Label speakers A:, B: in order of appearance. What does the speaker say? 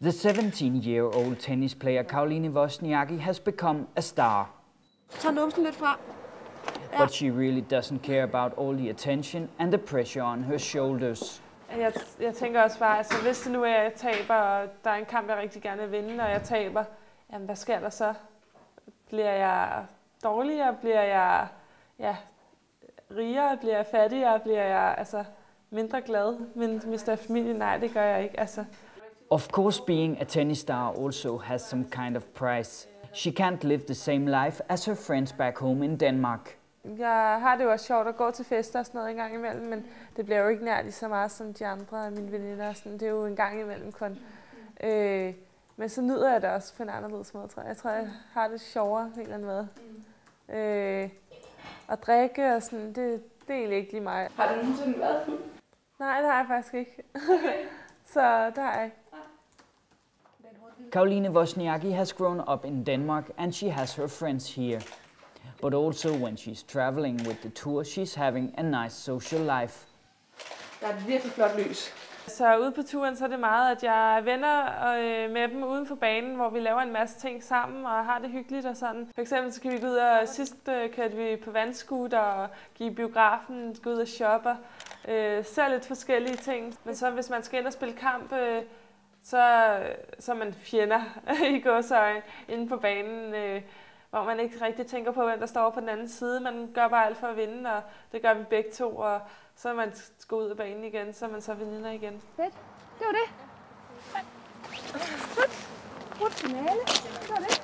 A: The 17-year-old tennis player Caroline Wozniacki has become a star.
B: Tag numsen lidt fra.
A: But she really doesn't care about all the attention and the pressure on her shoulders.
C: Jeg tænker også bare, altså hvis det nu er, at jeg taber, og der er en kamp, jeg rigtig gerne vil vinde, og jeg taber, jamen hvad sker der så? Bliver jeg dårligere? Bliver jeg rigere? Bliver jeg fattigere? Bliver jeg mindre glad? Men mister familie? Nej, det gør jeg ikke.
A: Of course, being a tennis star also has some kind of price. She can't live the same life as her friends back home in Denmark.
C: Jeg har det jo også sjovt at gå til fester og sådan noget en gang imellem, men det bliver jo ikke nær lige så meget som de andre af mine veninder. Det er jo en gang imellem kun. Men så nyder jeg det også på en anderledes måde, tror jeg. Jeg tror, jeg har det sjovere på en eller anden måde. At drikke og sådan, det er egentlig ikke lige mig.
B: Har du nogensinde været fuld?
C: Nej, det har jeg faktisk ikke. Okay. Så det har jeg ikke.
A: Caroline Wozniacki has grown up in Denmark and she has her friends here. But also when she's traveling with the tour, she's having a nice social life.
B: Der er et virkelig flot lys.
C: Så ude på turen, så er det meget, at jeg er venner med dem uden for banen, hvor vi laver en masse ting sammen og har det hyggeligt og sådan. For eksempel så kan vi gå ud og sidst kørte vi på vandscooter og give biografen, gå ud og shopper. Ser lidt forskellige ting. Men så hvis man skal ind og spille kamp, så er man fjender i gåseøjne inde på banen, hvor man ikke rigtig tænker på, hvem der står på den anden side. Man gør bare alt for at vinde, og det gør vi begge to. Og så er man skal ud af banen igen, så er man så veninder igen.
B: Fedt. Det var det. Godt finale. Det var det.